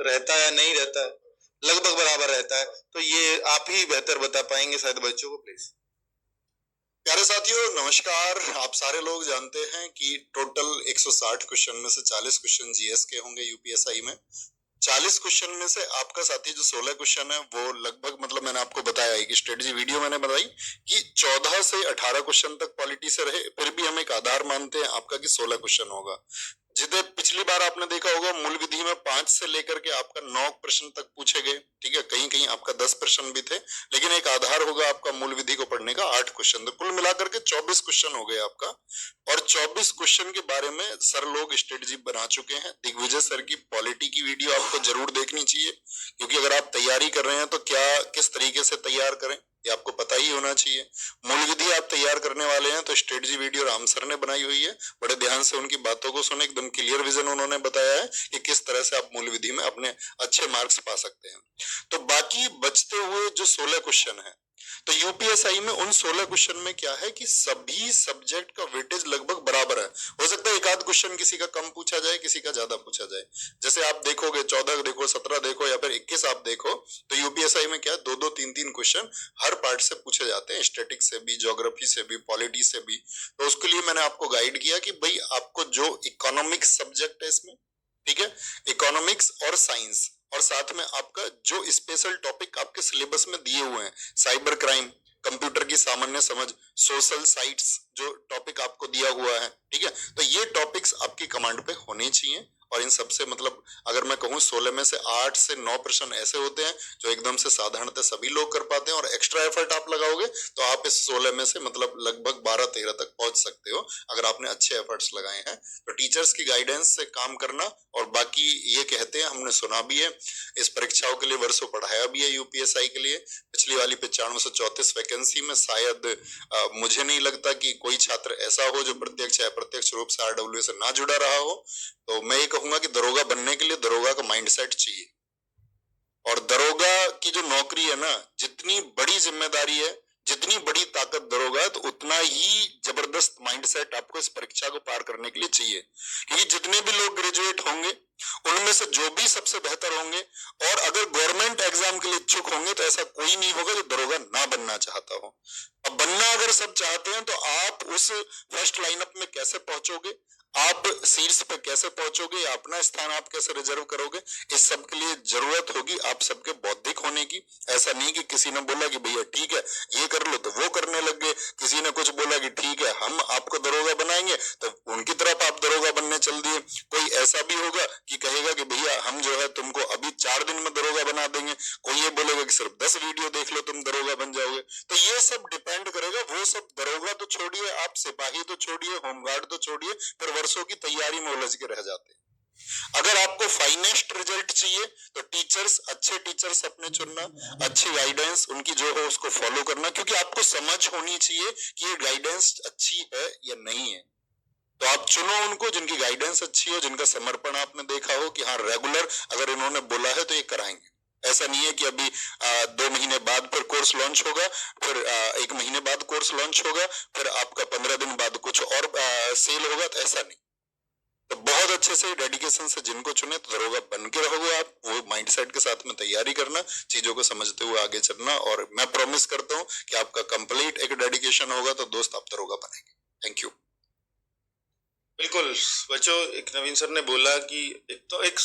रहता है या नहीं रहता है? लगभग बराबर रहता है। तो ये आप ही बेहतर बता पाएंगे शायद बच्चों को, प्लीज। प्यारे साथियों नमस्कार। आप सारे लोग जानते हैं कि टोटल 160 क्वेश्चन में से 40 क्वेश्चन जीएस के होंगे यूपीएसआई में। 40 क्वेश्चन में से आपका साथी जो 16 क्वेश्चन है वो लगभग मतलब मैंने आपको बताया है कि स्ट्रेटजी वीडियो मैंने बताई कि 14 से 18 क्वेश्चन तक पॉलिटी से रहे, फिर भी हम एक आधार मानते हैं आपका कि 16 क्वेश्चन होगा। जितने पिछली बार आपने देखा होगा मूल विधि में 5 से लेकर के आपका 9 प्रश्न तक पूछे गए, ठीक है, कहीं कहीं आपका 10 प्रश्न भी थे, लेकिन एक आधार होगा आपका मूल विधि को पढ़ने का 8 क्वेश्चन, तो कुल मिलाकर के 24 क्वेश्चन हो गए आपका। और 24 क्वेश्चन के बारे में सर लोग स्ट्रेटजी बना चुके हैं। दिग्विजय सर की पॉलिटी की वीडियो आपको जरूर देखनी चाहिए, क्योंकि अगर आप तैयारी कर रहे हैं तो क्या किस तरीके से तैयार करें ये आपको पता ही होना चाहिए। मूल विधि आप तैयार करने वाले हैं तो स्ट्रेटजी वीडियो राम सर ने बनाई हुई है, बड़े ध्यान से उनकी बातों को सुने, एकदम क्लियर विजन उन्होंने बताया है कि किस तरह से आप मूल विधि में अपने अच्छे मार्क्स पा सकते हैं। तो बाकी बचते हुए जो 16 क्वेश्चन है, तो यूपीएसआई में उन 16 क्वेश्चन में क्या है कि सभी सब्जेक्ट का वेटेज लगभग बराबर है। हो सकता है एक आध क्वेश्चन किसी का कम पूछा जाए, किसी का ज्यादा पूछा जाए। जैसे आप देखोगे 14 देखो, 17 देखो या फिर 21 आप देखो, तो यूपीएसआई में क्या है 2-2 3-3 क्वेश्चन हर पार्ट से पूछे जाते हैं, स्टैटिक्स से भी, ज्योग्राफी से भी, पॉलिटी से भी। तो उसके लिए मैंने आपको गाइड किया कि भाई आपको जो इकोनॉमिक्स सब्जेक्ट है इसमें, ठीक है, इकोनॉमिक्स और साइंस, और साथ में आपका जो स्पेशल टॉपिक आपके सिलेबस में दिए हुए हैं, साइबर क्राइम, कंप्यूटर की सामान्य समझ, सोशल साइट्स, जो टॉपिक आपको दिया हुआ है, ठीक है, तो ये टॉपिक्स आपकी कमांड पे होने चाहिए। और इन सबसे मतलब अगर मैं कहूँ 16 में से 8 से 9 प्रश्न ऐसे होते हैं जो एकदम से साधारणतः सभी लोग कर पाते हैं, और एक्स्ट्रा एफर्ट आप लगाओगे तो आप इस 16 में से मतलब लगभग 12-13 तक पहुंच सकते हो अगर आपने अच्छे एफर्ट्स लगाए हैं। तो टीचर्स की गाइडेंस से काम करना, और बाकी ये कहते हैं, हमने सुना भी है, इस परीक्षाओं के लिए वर्षों पढ़ाया भी है यूपीएसआई के लिए। पिछली वाली 9534 वैकेंसी में शायद मुझे नहीं लगता कि कोई छात्र ऐसा हो जो प्रत्यक्ष या अप्रत्यक्ष रूप से आरडब्ल्यू से ना जुड़ा रहा हो। तो मैं ये कहूंगा कि दरोगा बनने के लिए दरोगा का माइंडसेट चाहिए, और दरोगा की जो नौकरी है ना, जितनी बड़ी जिम्मेदारी है, जितनी बड़ी ताकत दरोगा है, तो उतना ही जबरदस्त माइंडसेट आपको इस परीक्षा को पार करने के लिए चाहिए। क्योंकि जितने भी लोग ग्रेजुएट होंगे उनमें से जो भी सबसे बेहतर होंगे, और अगर गवर्नमेंट एग्जाम के लिए इच्छुक होंगे, तो ऐसा कोई नहीं होगा जो दरोगा ना बनना चाहता हो। अब बनना अगर सब चाहते हैं तो आप उस फर्स्ट लाइनअप में कैसे पहुंचोगे, आप शीर्ष पे कैसे पहुंचोगे, या अपना स्थान आप कैसे रिजर्व करोगे, इस सब के लिए जरूरत होगी आप सबके बौद्धिक होने की। ऐसा नहीं कि किसी ने बोला कि भैया ठीक है ये कर लो तो वो करने लग गए, किसी ने कुछ बोला कि ठीक है हम आपको दरोगा बनाएंगे तो उनकी तरफ आप दरोगा बनने चल दिए। कोई ऐसा भी होगा कि कहेगा कि भैया हम जो है तुमको अभी 4 दिन में दरोगा बना देंगे, कोई ये बोलेगा कि सिर्फ 10 वीडियो देख लो तुम दरोगा बन जाओगे। तो ये सब डिपेंड करेगा, वो सब दरोगा तो छोड़िए, आप सिपाही तो छोड़िए, होमगार्ड तो छोड़िए, फिर वर्षों की तैयारी में उलझ के रह जाते हैं। अगर आपको फाइनेस्ट रिजल्ट चाहिए तो टीचर्स, अच्छे टीचर्स अपने चुनना, अच्छी गाइडेंस उनकी जो है उसको फॉलो करना, क्योंकि आपको समझ होनी चाहिए कि ये गाइडेंस अच्छी है या नहीं है। तो आप चुनो उनको जिनकी गाइडेंस अच्छी हो, जिनका समर्पण आपने देखा हो कि हाँ रेगुलर अगर इन्होंने बोला है तो ये कराएंगे। ऐसा नहीं है कि अभी 2 महीने बाद फिर कोर्स लॉन्च होगा, फिर 1 महीने बाद कोर्स लॉन्च होगा, फिर आपका 15 दिन बाद कुछ और सेल होगा, तो ऐसा नहीं। तो बहुत अच्छे से डेडिकेशन से जिनको चुने तो दरोगा बन के रहोगे आप, वो माइंडसेट के साथ में तैयारी करना, चीजों को समझते हुए आगे चलना, और मैं प्रॉमिस करता हूँ कि आपका कंप्लीट एक डेडिकेशन होगा तो दोस्त आप दरोगा बनेंगे। Thank you. बिल्कुल बच्चों, एक नवीन सर ने बोला कि एक